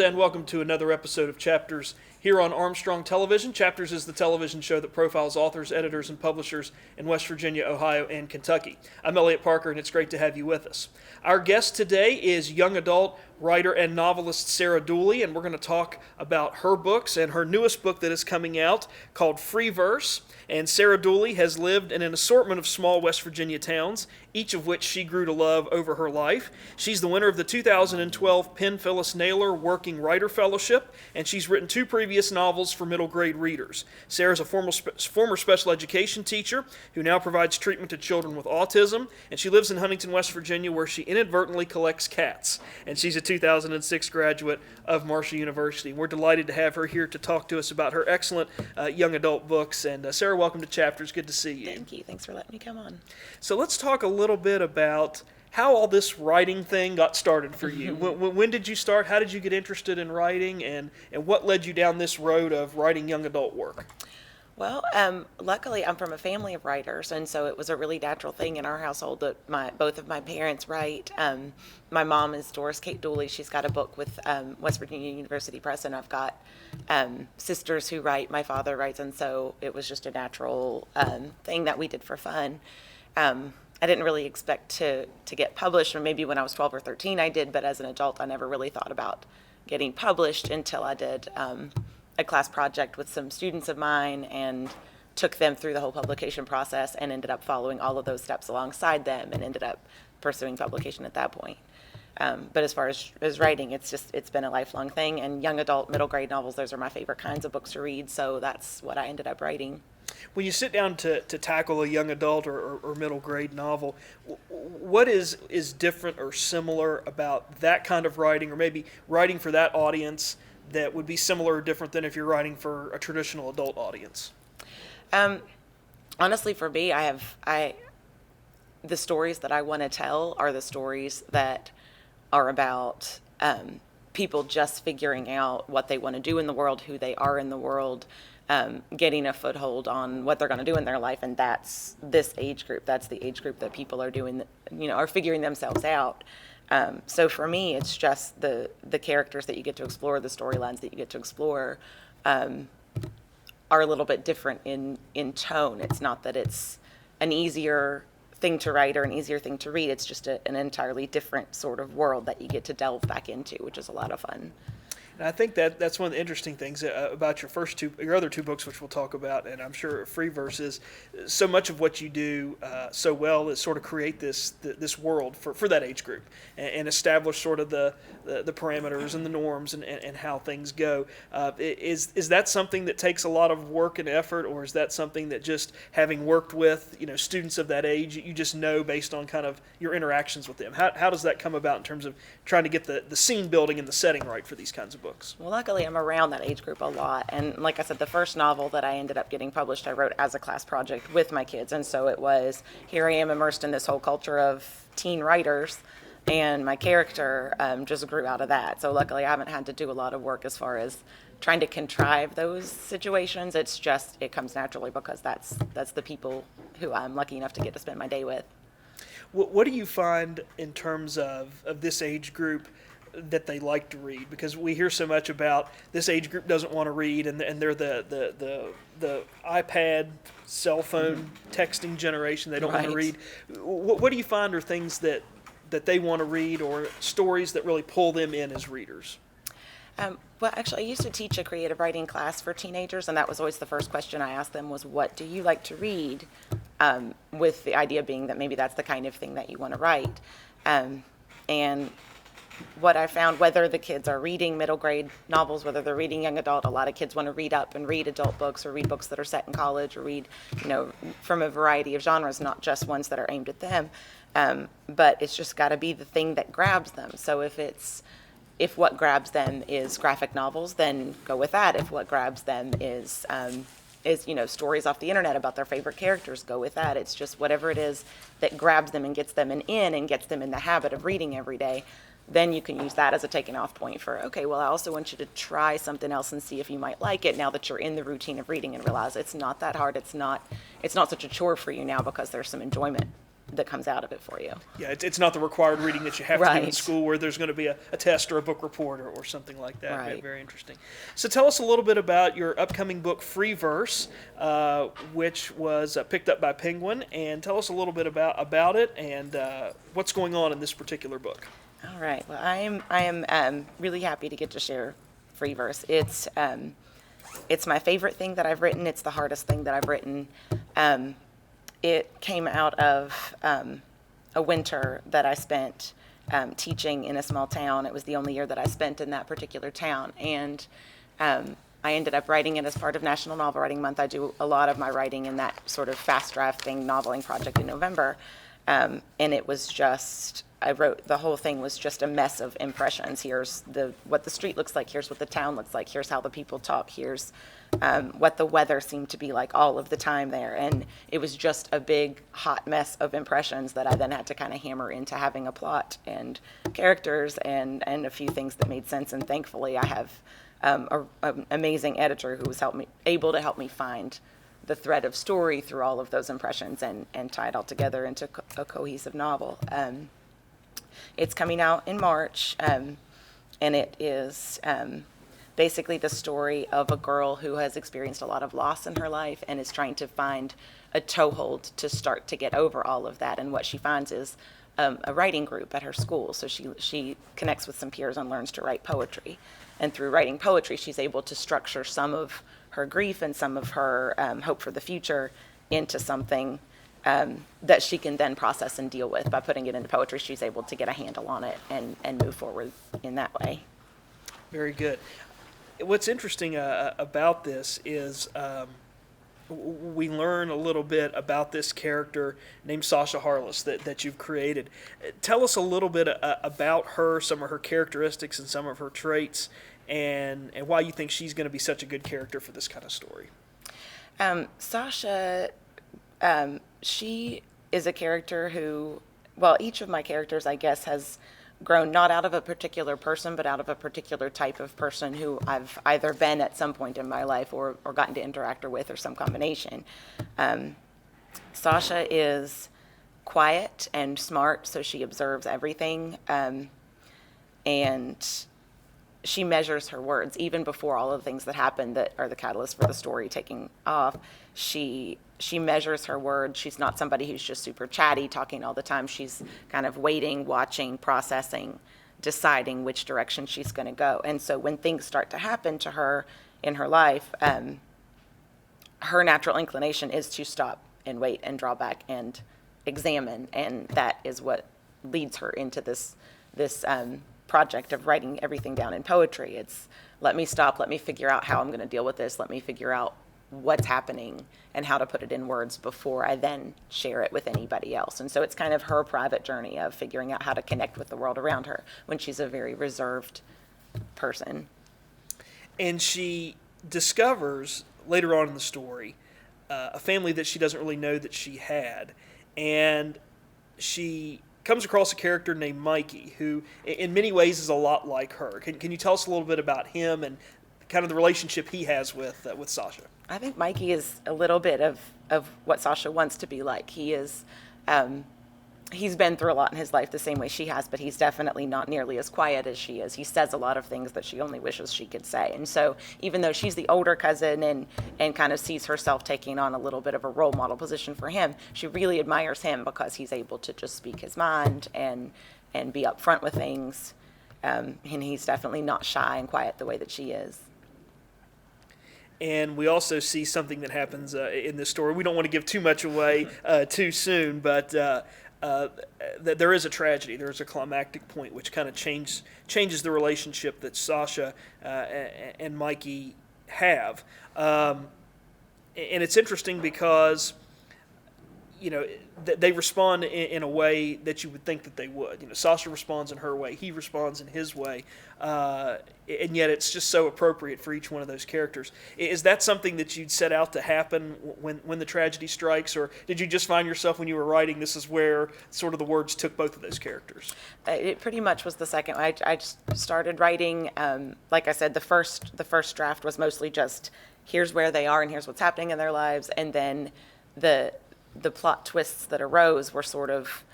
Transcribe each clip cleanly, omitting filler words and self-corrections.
and welcome to another episode of Chapters here on Armstrong Television. Chapters is the television show that profiles authors, editors, and publishers in West Virginia, Ohio, and Kentucky. I'm Eliot Parker, and it's great to have you with us. Our guest today is young adult writer and novelist Sarah Dooley, and we're going to talk about her books and her newest book that is coming out called Free Verse. And Sarah Dooley has lived in an assortment of small West Virginia towns, each of which she grew to love over her life. She's the winner of the 2012 Penn Phyllis Naylor Working Writer Fellowship, and she's written two previous novels for middle grade readers. Sarah's a former special education teacher who now provides treatment to children with autism, and she lives in Huntington, West Virginia, where she inadvertently collects cats. And she's a 2006 graduate of Marshall University. We're delighted to have her here to talk to us about her excellent young adult books. And Sarah, welcome to Chapters. Good to see you. Thank you. Thanks for letting me come on. So let's talk a little bit about how all this writing thing got started for you. When did you start? How did you get interested in writing? And what led you down this road of writing young adult work? Well, luckily I'm from a family of writers, and so it was a really natural thing in our household that both of my parents write. My mom is Doris Kate Dooley. She's got a book with West Virginia University Press, and I've got sisters who write. My father writes, and so it was just a natural thing that we did for fun. I didn't really expect to get published, or maybe when I was 12 or 13 I did, but as an adult I never really thought about getting published until I did a class project with some students of mine and took them through the whole publication process and ended up following all of those steps alongside them and ended up pursuing publication at that point. But as far as writing, it's been a lifelong thing, and young adult, middle grade novels, those are my favorite kinds of books to read, so that's what I ended up writing. When you sit down to tackle a young adult or middle grade novel, what is different or similar about that kind of writing, or maybe writing for that audience, that would be similar or different than if you're writing for a traditional adult audience? Honestly, for me, the stories that I want to tell are the stories that are about people just figuring out what they want to do in the world, who they are in the world, getting a foothold on what they're going to do in their life, and that's this age group. That's the age group that people are doing, are figuring themselves out. So for me, it's just the characters that you get to explore, the storylines that you get to explore, are a little bit different in tone. It's not that it's an easier thing to write or an easier thing to read. It's just an entirely different sort of world that you get to delve back into, which is a lot of fun. And I think that's one of the interesting things about your other two books, which we'll talk about, and I'm sure Free Verse is so much of what you do so well is sort of create this world for that age group and establish sort of the parameters and the norms and how things go. Is that something that takes a lot of work and effort, or is that something that just having worked with students of that age, you just know based on kind of your interactions with them? How does that come about in terms of trying to get the scene building and the setting right for these kinds of books? Well, luckily I'm around that age group a lot, and like I said, the first novel that I ended up getting published I wrote as a class project with my kids, and so it was, here I am immersed in this whole culture of teen writers, and my character just grew out of that. So luckily I haven't had to do a lot of work as far as trying to contrive those situations. It's just, it comes naturally because that's the people who I'm lucky enough to get to spend my day with. What do you find in terms of this age group that they like to read? Because we hear so much about this age group doesn't want to read, and they're the iPad, cell phone, texting generation. They don't want to read. What do you find are things that they want to read, or stories that really pull them in as readers? Well, actually, I used to teach a creative writing class for teenagers, and that was always the first question I asked them was, what do you like to read? With the idea being that maybe that's the kind of thing that you want to write. And what I found, whether the kids are reading middle grade novels, whether they're reading young adult, a lot of kids want to read up and read adult books or read books that are set in college or read, from a variety of genres, not just ones that are aimed at them. But it's just got to be the thing that grabs them. So if what grabs them is graphic novels, then go with that. If what grabs them is stories off the internet about their favorite characters, go with that. It's just whatever it is that grabs them and gets them in and gets them in the habit of reading every day. Then you can use that as a taking off point for, okay, well, I also want you to try something else and see if you might like it now that you're in the routine of reading and realize it's not that hard. It's not such a chore for you now because there's some enjoyment. that comes out of it for you. Yeah, it's not the required reading that you have to do in Right. school where there's going to be a test or a book report or something like that. Right. Very interesting. So tell us a little bit about your upcoming book, Free Verse, which was picked up by Penguin, and tell us a little bit about it and what's going on in this particular book. All right. Well, I am really happy to get to share Free Verse. It's my favorite thing that I've written. It's the hardest thing that I've written. It came out of a winter that I spent teaching in a small town. It was the only year that I spent in that particular town. And I ended up writing it as part of National Novel Writing Month. I do a lot of my writing in that sort of fast drafting noveling project in November. And it was just, the whole thing was just a mess of impressions. Here's what the street looks like. Here's what the town looks like. Here's how the people talk. Here's what the weather seemed to be like all of the time there. And it was just a big hot mess of impressions that I then had to kind of hammer into having a plot and characters and a few things that made sense. And thankfully I have an amazing editor who was able to help me find the thread of story through all of those impressions and tie it all together into a cohesive novel. It's coming out in March, and it is basically the story of a girl who has experienced a lot of loss in her life and is trying to find a toehold to start to get over all of that. And what she finds is a writing group at her school. So she connects with some peers and learns to write poetry. And through writing poetry, she's able to structure some of her grief and some of her hope for the future into something that she can then process and deal with. By putting it into poetry, she's able to get a handle on it and move forward in that way. Very good. What's interesting about this is we learn a little bit about this character named Sasha Harless that you've created. Tell us a little bit about her, some of her characteristics and some of her traits, and why you think she's going to be such a good character for this kind of story. Sasha, she is a character who, well, each of my characters, I guess, has grown not out of a particular person, but out of a particular type of person who I've either been at some point in my life or gotten to interact with, or some combination. Sasha is quiet and smart, so she observes everything, and she measures her words. Even before all of the things that happen that are the catalyst for the story taking off, she measures her words. She's not somebody who's just super chatty, talking all the time. She's kind of waiting, watching, processing, deciding which direction she's going to go. And so when things start to happen to her in her life, her natural inclination is to stop and wait and draw back and examine. And that is what leads her into this project of writing everything down in poetry. It's let me stop, let me figure out how I'm going to deal with this, let me figure out what's happening and how to put it in words before I then share it with anybody else. And so it's kind of her private journey of figuring out how to connect with the world around her when she's a very reserved person. And she discovers later on in the story a family that she doesn't really know that she had, and she comes across a character named Mikey, who in many ways is a lot like her. Can you tell us a little bit about him and kind of the relationship he has with Sasha? I think Mikey is a little bit of what Sasha wants to be like. He is, he's been through a lot in his life the same way she has, but he's definitely not nearly as quiet as she is. He says a lot of things that she only wishes she could say. And so even though she's the older cousin and kind of sees herself taking on a little bit of a role model position for him, she really admires him because he's able to just speak his mind and be upfront with things. And he's definitely not shy and quiet the way that she is. And we also see something that happens in this story. We don't want to give too much away too soon, but there is a tragedy. There is a climactic point which kind of changes the relationship that Sasha and Mikey have. And it's interesting because, you know, they respond in a way that you would think that they would. You know, Sasha responds in her way, he responds in his way, and yet it's just so appropriate for each one of those characters. Is that something that you'd set out to happen when the tragedy strikes, or did you just find yourself when you were writing, this is where sort of the words took both of those characters? It pretty much was the second. I just started writing, like I said, the first draft was mostly just here's where they are and here's what's happening in their lives, and then the plot twists that arose were sort of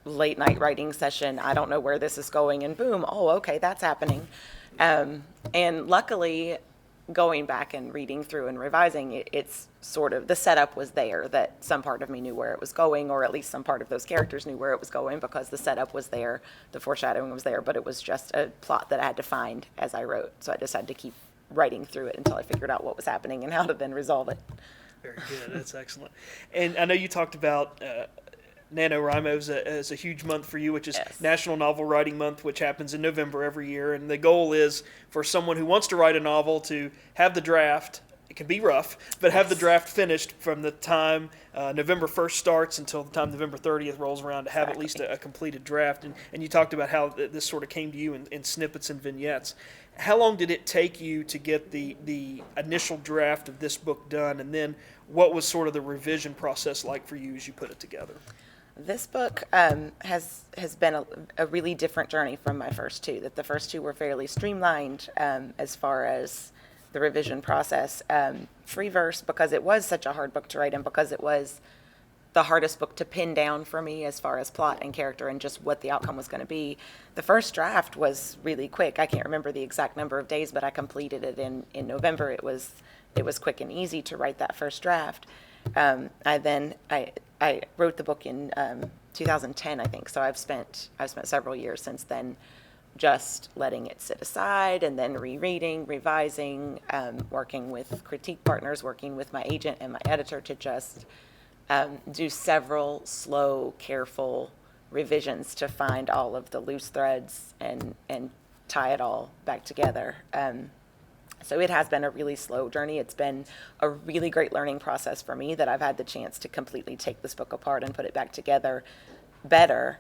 late night writing session. I don't know where this is going, and boom, oh, okay, that's happening. And luckily, going back and reading through and revising, it's sort of, the setup was there, that some part of me knew where it was going, or at least some part of those characters knew where it was going, because the setup was there, the foreshadowing was there, but it was just a plot that I had to find as I wrote. So I just had to keep writing through it until I figured out what was happening and how to then resolve it. Very good. That's excellent. And I know you talked about NaNoWriMo as a huge month for you, which is Yes. National Novel Writing Month, which happens in November every year. And the goal is for someone who wants to write a novel to have the draft. It can be rough, but have the draft finished from the time November 1st starts until the time November 30th rolls around, to have at least a completed draft. And you talked about how this sort of came to you in snippets and vignettes. How long did it take you to get the initial draft of this book done? And then what was sort of the revision process like for you as you put it together? This book has been a really different journey from my first two. That the first two were fairly streamlined as far as the revision process. Free Verse, because it was such a hard book to write, and because it was the hardest book to pin down for me as far as plot and character and just what the outcome was going to be. The first draft was really quick. I can't remember the exact number of days, but I completed it in November. It was quick and easy to write that first draft. I wrote the book in 2010, I think. So I've spent several years since then just letting it sit aside and then rereading, revising, working with critique partners, working with my agent and my editor to just do several slow, careful revisions to find all of the loose threads and tie it all back together. So it has been a really slow journey. It's been a really great learning process for me that I've had the chance to completely take this book apart and put it back together better.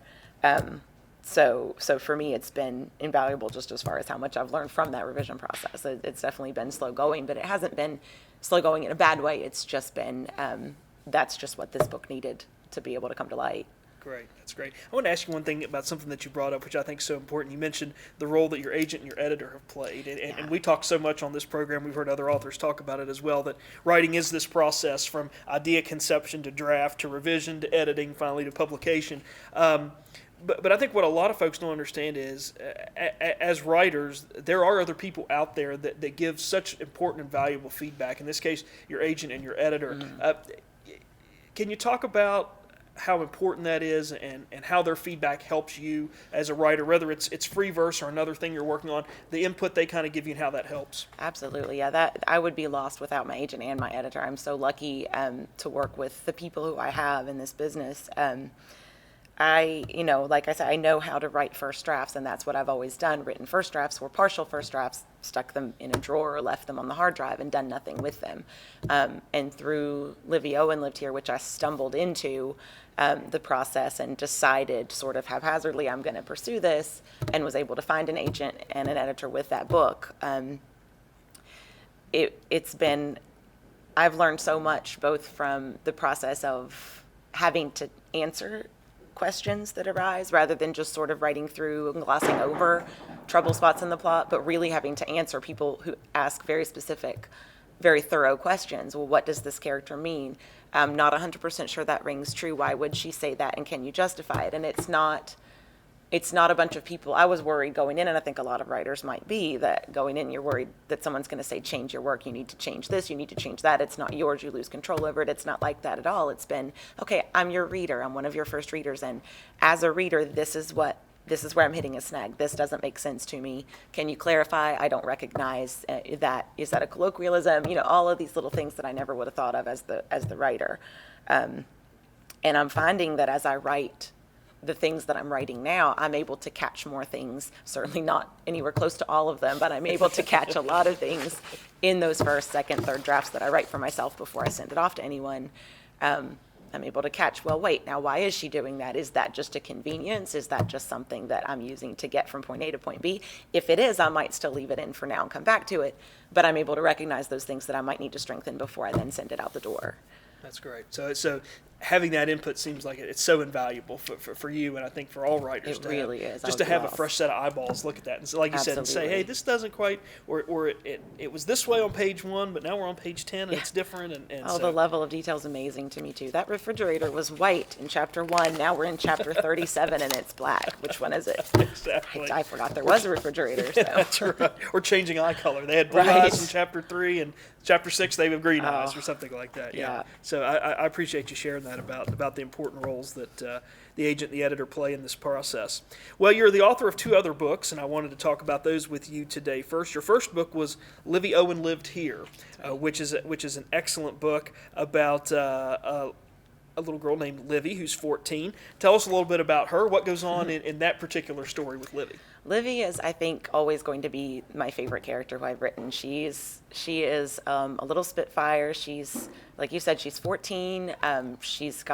So for me, it's been invaluable just as far as how much I've learned from that revision process. It's definitely been slow going, but it hasn't been slow going in a bad way. It's just been, that's just what this book needed to be able to come to light. Great. That's great. I want to ask you one thing about something that you brought up, which I think is so important. You mentioned the role that your agent and your editor have played. And we talk so much on this program, we've heard other authors talk about it as well, that writing is this process from idea conception to draft to revision to editing, finally to publication. But I think what a lot of folks don't understand is, as writers, there are other people out there that give such important and valuable feedback. In this case, your agent and your editor. Mm-hmm. Can you talk about how important that is and how their feedback helps you as a writer, whether it's Free Verse or another thing you're working on, the input they kind of give you and how that helps? Absolutely. Yeah, that I would be lost without my agent and my editor. I'm so lucky to work with the people who I have in this business. Like I said, I know how to write first drafts, and that's what I've always done. Written first drafts or partial first drafts, stuck them in a drawer or left them on the hard drive and done nothing with them. And through Livy Owen Lived Here, which I stumbled into the process and decided sort of haphazardly I'm going to pursue this, and was able to find an agent and an editor with that book. I've learned so much, both from the process of having to answer questions that arise rather than just sort of writing through and glossing over trouble spots in the plot, but really having to answer people who ask very specific, very thorough questions. Well, what does this character mean? I'm not 100% sure that rings true. Why would she say that? And can you justify it? And it's not a bunch of people. I was worried going in, and I think a lot of writers might be, that going in, you're worried that someone's going to say, change your work, you need to change this, you need to change that, it's not yours, you lose control over it. It's not like that at all. It's been, okay, I'm your reader, I'm one of your first readers, and as a reader, this is where I'm hitting a snag. This doesn't make sense to me. Can you clarify? I don't recognize that. Is that a colloquialism? All of these little things that I never would have thought of as the writer. And I'm finding that as I write the things that I'm writing now, I'm able to catch more things, certainly not anywhere close to all of them, but I'm able to catch a lot of things in those first, second, third drafts that I write for myself before I send it off to anyone. I'm able to catch, well, wait, now why is she doing that? Is that just a convenience? Is that just something that I'm using to get from point A to point B? If it is, I might still leave it in for now and come back to it, but I'm able to recognize those things that I might need to strengthen before I then send it out the door. That's great. So having that input seems like it's so invaluable for you, and I think for all writers. It really is. Just to have a fresh set of eyeballs look at that, and so, like you said, and say, hey, this doesn't quite, or it was this way on page 1, but now we're on page 10, and it's different. And the level of detail is amazing to me, too. That refrigerator was white in chapter 1. Now we're in chapter 37, and it's black. Which one is it? Exactly. I forgot there was a refrigerator. So. Yeah, that's right. Or changing eye color. They had blue eyes in chapter 3, and chapter 6 they have green eyes or something like that. Yeah. So I appreciate you sharing that about the important roles that the agent and the editor play in this process. Well, you're the author of 2 other books, and I wanted to talk about those with you today. First, your first book was Livy Owen Lived Here, which is an excellent book about a little girl named Livy who's 14. Tell us a little bit about her. What goes on in that particular story with Livy? Livy is, I think, always going to be my favorite character who I've written. She is a little spitfire. She's, like you said, she's 14. She is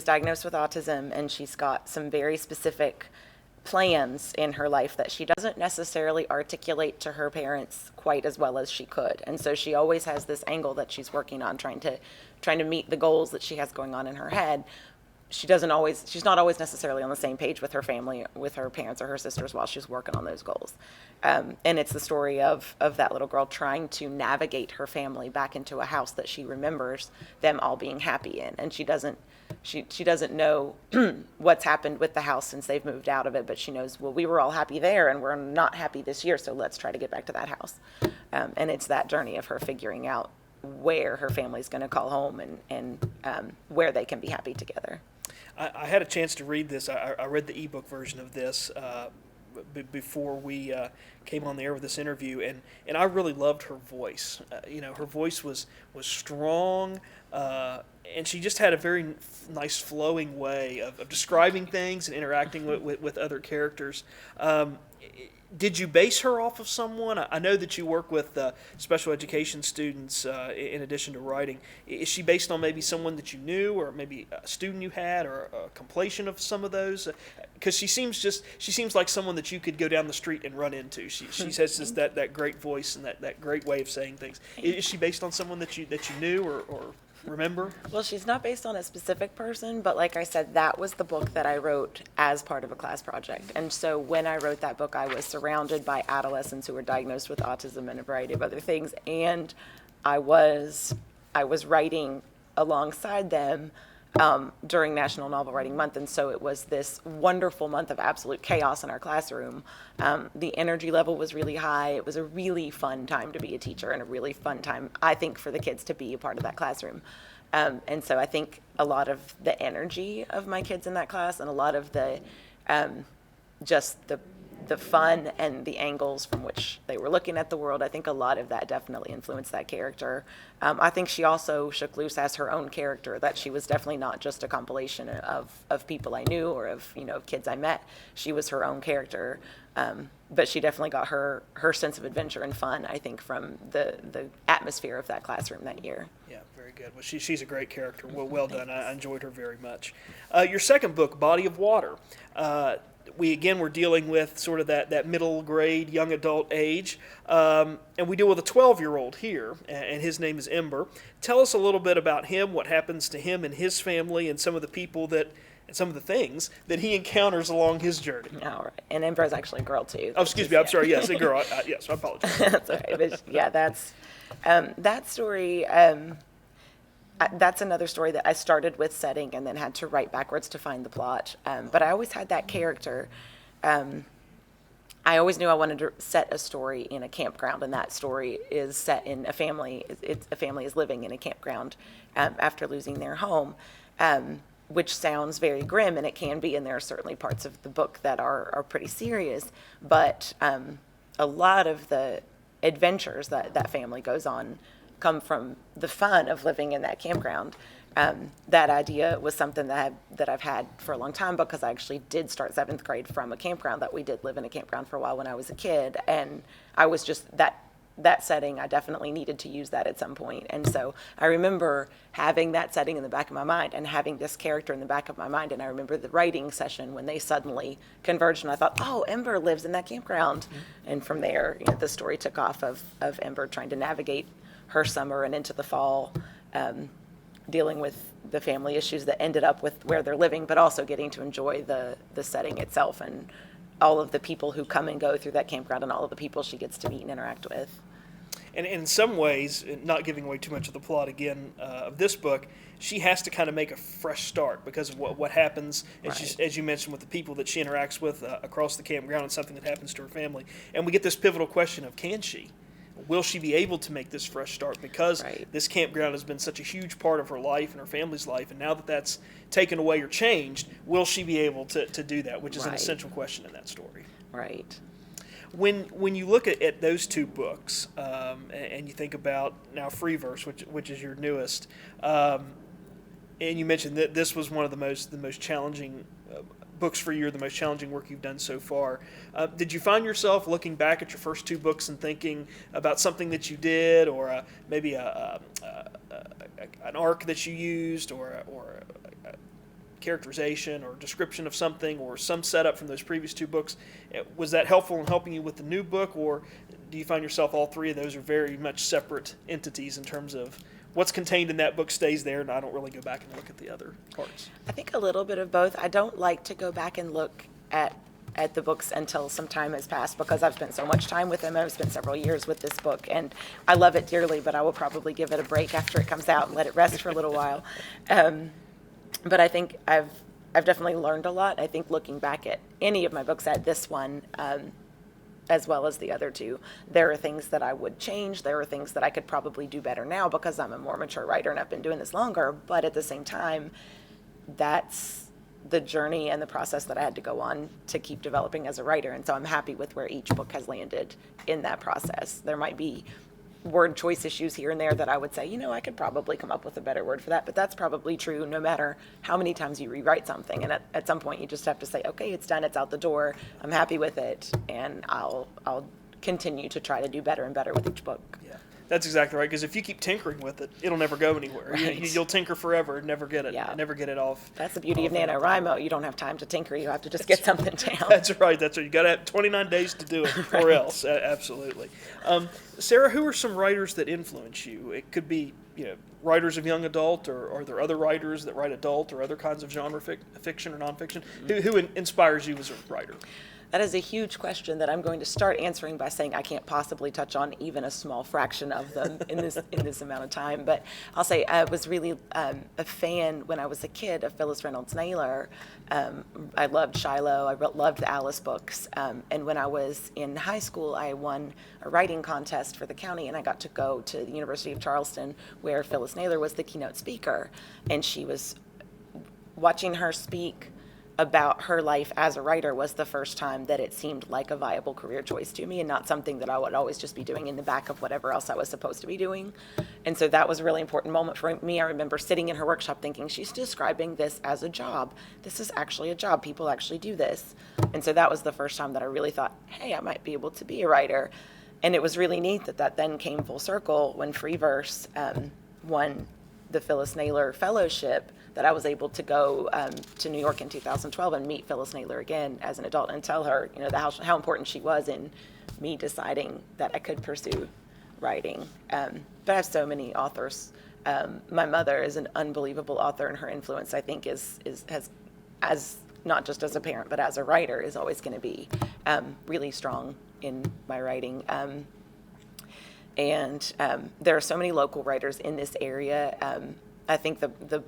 diagnosed with autism, and she's got some very specific plans in her life that she doesn't necessarily articulate to her parents quite as well as she could. And so she always has this angle that she's working on, trying to meet the goals that she has going on in her head. She's not always necessarily on the same page with her family, with her parents or her sisters while she's working on those goals. And it's the story of that little girl trying to navigate her family back into a house that she remembers them all being happy in. And she doesn't know what's happened with the house since they've moved out of it, but she knows, well, we were all happy there and we're not happy this year, so let's try to get back to that house. And it's that journey of her figuring out where her family's going to call home and where they can be happy together. I had a chance to read this. I read the ebook version of this before we came on the air with this interview, and I really loved her voice. Her voice was strong, and she just had a very nice flowing way of describing things and interacting with other characters. Did you base her off of someone? I know that you work with special education students in addition to writing. Is she based on maybe someone that you knew, or maybe a student you had, or a compilation of some of those? Because she seems like someone that you could go down the street and run into. She has just that great voice and that great way of saying things. Is she based on someone that you knew or remember? Well, she's not based on a specific person, but like I said, that was the book that I wrote as part of a class project. And so when I wrote that book, I was surrounded by adolescents who were diagnosed with autism and a variety of other things, and I was writing alongside them during National Novel Writing Month, and so it was this wonderful month of absolute chaos in our classroom. The energy level was really high. It was a really fun time to be a teacher, and a really fun time, I think, for the kids to be a part of that classroom. And so I think a lot of the energy of my kids in that class, and a lot of the just the fun and the angles from which they were looking at the world, I think a lot of that definitely influenced that character. I think she also shook loose as her own character, that she was definitely not just a compilation of people I knew or of kids I met. She was her own character, but she definitely got her sense of adventure and fun, I think, from the atmosphere of that classroom that year. Yeah, very good. Well, she's a great character. Well done. I enjoyed her very much. Your second book, Body of Water. We were dealing with sort of that middle grade, young adult age, and we deal with a 12-year-old here, and his name is Ember. Tell us a little bit about him, what happens to him and his family, and some of the people and some of the things that he encounters along his journey. All right. And Ember is actually a girl, too. Oh, excuse me. I'm sorry. Yes, a girl. Yes, I apologize. That's okay. But yeah, that's that story. That's another story that I started with setting and then had to write backwards to find the plot. But I always had that character. I always knew I wanted to set a story in a campground, and that story is set in a family. A family is living in a campground after losing their home, which sounds very grim, and it can be, and there are certainly parts of the book that are pretty serious. But a lot of the adventures that family goes on come from the fun of living in that campground. That idea was something that I've had for a long time, because I actually did start 7th grade from a campground that we did live in a campground for a while when I was a kid. And I was just that setting, I definitely needed to use that at some point. And so I remember having that setting in the back of my mind and having this character in the back of my mind. And I remember the writing session when they suddenly converged, and I thought, oh, Ember lives in that campground. Mm-hmm. And from there, the story took off of Ember trying to navigate her summer and into the fall, dealing with the family issues that ended up with where they're living, but also getting to enjoy the setting itself and all of the people who come and go through that campground and all of the people she gets to meet and interact with. And in some ways, not giving away too much of the plot again of this book, she has to kind of make a fresh start because of what happens, as you mentioned, with the people that she interacts with across the campground and something that happens to her family. And we get this pivotal question of, can she? Will she be able to make this fresh start? Because this campground has been such a huge part of her life and her family's life, and now that that's taken away or changed, will she be able to do that, which is an essential question in that story. Right. When you look at those two books, and you think about now Freeverse, which is your newest, and you mentioned that this was one of the most challenging books for you, or the most challenging work you've done so far. Did you find yourself looking back at your first two books and thinking about something that you did, or maybe an arc that you used, or a characterization or description of something, or some setup from those previous two books? Was that helpful in helping you with the new book, or do you find yourself all three of those are very much separate entities in terms of what's contained in that book stays there, and I don't really go back and look at the other parts? I think a little bit of both. I don't like to go back and look at the books until some time has passed, because I've spent so much time with them. I've spent several years with this book, and I love it dearly, but I will probably give it a break after it comes out and let it rest for a little while. But I think I've definitely learned a lot. I think looking back at any of my books, at this one, as well as the other two, there are things that I would change. There are things that I could probably do better now because I'm a more mature writer and I've been doing this longer. But at the same time, that's the journey and the process that I had to go on to keep developing as a writer. And so I'm happy with where each book has landed in that process. There might be word choice issues here and there that I would say, I could probably come up with a better word for that, but that's probably true no matter how many times you rewrite something. And at some point you just have to say, okay, it's done, it's out the door, I'm happy with it, and I'll continue to try to do better and better with each book. Yeah, that's exactly right, because if you keep tinkering with it, it'll never go anywhere. Right. You'll tinker forever and never get it, never get it off. That's the beauty of NaNoWriMo. You don't have time to tinker, you have to just get something down. That's right. You got to have 29 days to do it, or else. Absolutely. Sarah, who are some writers that influence you? It could be, writers of young adult, or are there other writers that write adult or other kinds of genre fiction or nonfiction? Who inspires you as a writer? That is a huge question that I'm going to start answering by saying I can't possibly touch on even a small fraction of them in this amount of time. But I'll say I was really a fan when I was a kid of Phyllis Reynolds Naylor. I loved Shiloh. I loved the Alice books. And when I was in high school, I won a writing contest for the county, and I got to go to the University of Charleston, where Phyllis Naylor was the keynote speaker. And she was watching her speak about her life as a writer was the first time that it seemed like a viable career choice to me, and not something that I would always just be doing in the back of whatever else I was supposed to be doing. And so that was a really important moment for me. I remember sitting in her workshop thinking, she's describing this as a job. This is actually a job. People actually do this. And so that was the first time that I really thought, hey, I might be able to be a writer. And it was really neat that then came full circle when Freeverse won the Phyllis Naylor Fellowship, that I was able to go to New York in 2012 and meet Phyllis Naylor again as an adult and tell her, how important she was in me deciding that I could pursue writing. But I have so many authors. My mother is an unbelievable author, and her influence, I think, has as not just as a parent but as a writer, is always going to be really strong in my writing. And there are so many local writers in this area. I think the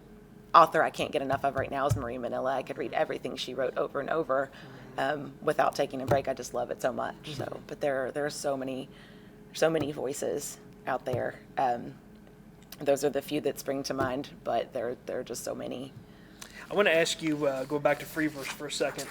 author I can't get enough of right now is Marie Manila. I could read everything she wrote over and over without taking a break. I just love it so much. So, but there are so many voices out there. Those are the few that spring to mind, but there are just so many. I want to ask you, going back to Freeverse for a second,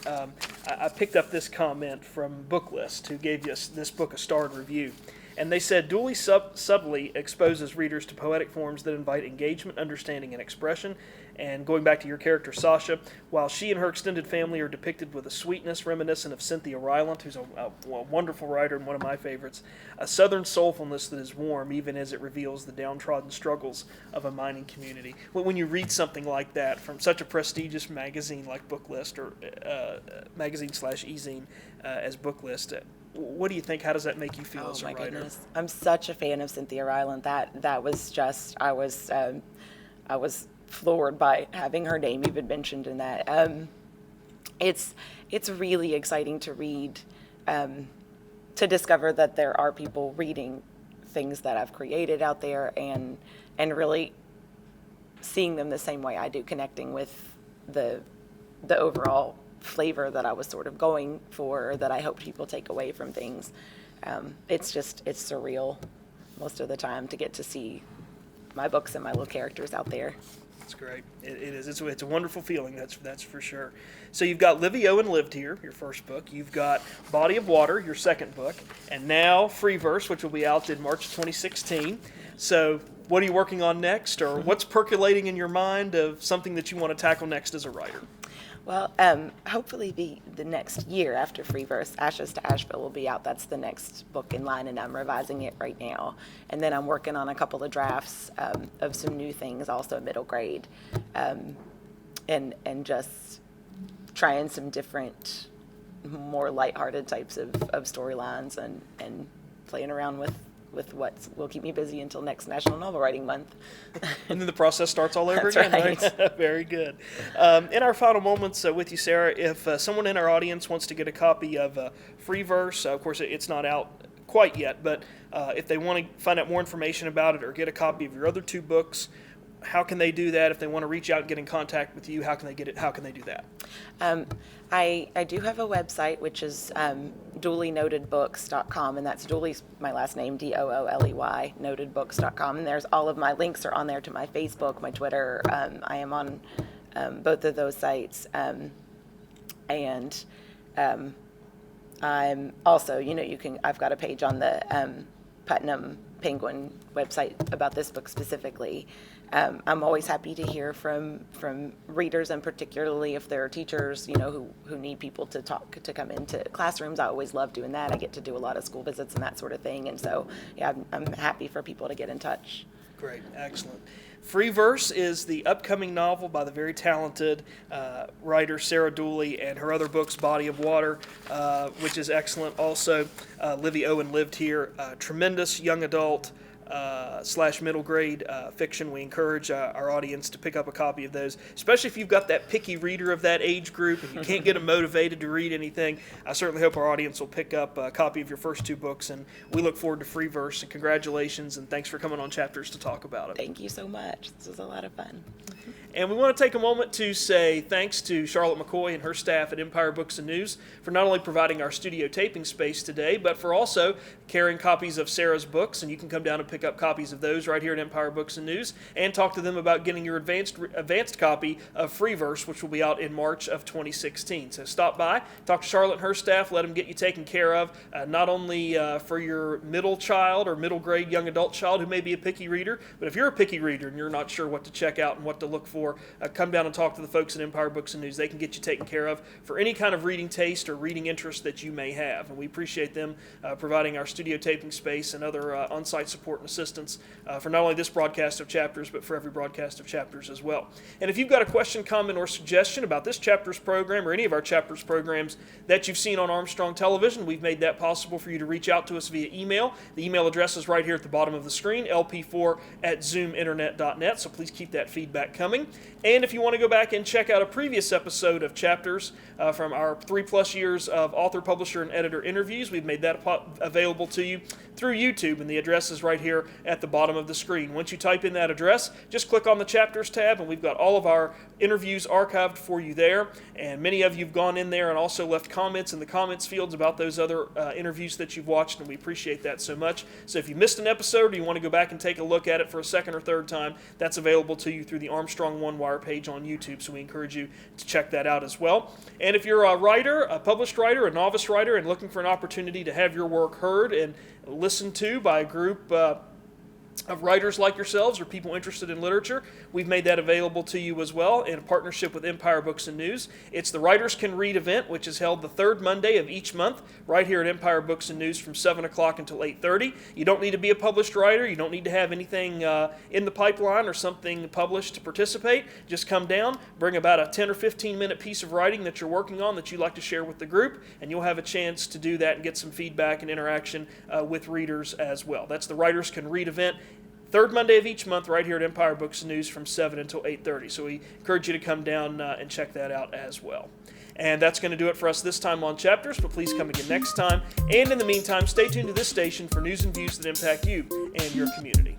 I picked up this comment from Booklist, who gave this book a starred review. And they said, Dooley subtly exposes readers to poetic forms that invite engagement, understanding, and expression. And going back to your character, Sasha, while she and her extended family are depicted with a sweetness reminiscent of Cynthia Rylant, who's a wonderful writer and one of my favorites, a southern soulfulness that is warm even as it reveals the downtrodden struggles of a mining community. When you read something like that from such a prestigious magazine like Booklist, or magazine/e-zine as Booklist, what do you think? How does that make you feel as a writer? Oh my goodness. I'm such a fan of Cynthia Rylant. That was just, I was floored by having her name even mentioned in that. It's really exciting to read, to discover that there are people reading things that I've created out there, and really seeing them the same way I do, connecting with the overall flavor that I was sort of going for, or that I hoped people take away from things. It's surreal most of the time to get to see my books and my little characters out there. It's great. It is. It's a wonderful feeling. That's for sure. So you've got Livy Owen Lived Here, your first book. You've got Body of Water, your second book, and now Free Verse, which will be out in March 2016. So what are you working on next, or what's percolating in your mind of something that you want to tackle next as a writer? Well, hopefully the next year after Free Verse, Ashes to Asheville will be out. That's the next book in line, and I'm revising it right now. And then I'm working on a couple of drafts of some new things, also middle grade, and just trying some different, more lighthearted types of storylines, and playing around with what will keep me busy until next National Novel Writing Month. And then the process starts all over That's again, right? Very good. In our final moments with you, Sarah, if someone in our audience wants to get a copy of Free Verse, of course it's not out quite yet, but if they want to find out more information about it or get a copy of your other two books, how can they do that? If they want to reach out and get in contact with you, how can they get it? How can they do that? I do have a website, which is DooleyNotedBooks.com, and that's Dooley's my last name, Dooley, notedbooks.com, and there's all of my links are on there to my Facebook, my Twitter. I am on both of those sites, and I'm also, I've got a page on the Putnam Penguin website about this book specifically. I'm always happy to hear from readers, and particularly if there are teachers, who need people to come into classrooms. I always love doing that. I get to do a lot of school visits and that sort of thing, and so yeah, I'm happy for people to get in touch. Great, excellent. Free Verse is the upcoming novel by the very talented writer Sarah Dooley, and her other books, Body of Water, which is excellent. Also, Livy Owen Lived Here, tremendous young adult / middle grade fiction. We encourage our audience to pick up a copy of those, especially if you've got that picky reader of that age group and you can't get them motivated to read anything. I certainly hope our audience will pick up a copy of your first two books, and we look forward to Free Verse, and congratulations, and thanks for coming on Chapters to talk about it. Thank you so much. This was a lot of fun. And we want to take a moment to say thanks to Charlotte McCoy and her staff at Empire Books and News for not only providing our studio taping space today, but for also carrying copies of Sarah's books, and you can come down and pick up copies of those right here at Empire Books and News, and talk to them about getting your advanced copy of Free Verse, which will be out in March of 2016. So stop by, talk to Charlotte and her staff, let them get you taken care of, not only for your middle child or middle grade young adult child who may be a picky reader, but if you're a picky reader and you're not sure what to check out and what to look for, come down and talk to the folks at Empire Books and News. They can get you taken care of for any kind of reading taste or reading interest that you may have. And we appreciate them providing our studio taping space and other on-site support and assistance for not only this broadcast of Chapters, but for every broadcast of Chapters as well. And if you've got a question, comment, or suggestion about this Chapters program or any of our Chapters programs that you've seen on Armstrong Television, we've made that possible for you to reach out to us via email. The email address is right here at the bottom of the screen, lp4@zoominternet.net, so please keep that feedback coming. And if you want to go back and check out a previous episode of Chapters from our 3+ years of author, publisher, and editor interviews, we've made that available to you through YouTube, and the address is right here at the bottom of the screen. Once you type in that address, just click on the Chapters tab, and we've got all of our interviews archived for you there. And many of you have gone in there and also left comments in the comments fields about those other interviews that you've watched, and we appreciate that so much. So if you missed an episode or you want to go back and take a look at it for a second or third time, that's available to you through the Armstrong One Wire page on YouTube, so we encourage you to check that out as well. And if you're a writer, a published writer, a novice writer, and looking for an opportunity to have your work heard and listened to by a group of writers like yourselves or people interested in literature, we've made that available to you as well in a partnership with Empire Books and News. It's the Writers Can Read event, which is held the third Monday of each month right here at Empire Books and News from 7 o'clock until 8:30. You don't need to be a published writer. You don't need to have anything in the pipeline or something published to participate. Just come down, bring about a 10 or 15 minute piece of writing that you're working on that you'd like to share with the group, and you'll have a chance to do that and get some feedback and interaction with readers as well. That's the Writers Can Read event. third Monday of each month right here at Empire Books and News from 7 until 8:30. So we encourage you to come down and check that out as well. And that's going to do it for us this time on Chapters, but please come again next time. And in the meantime, stay tuned to this station for news and views that impact you and your community.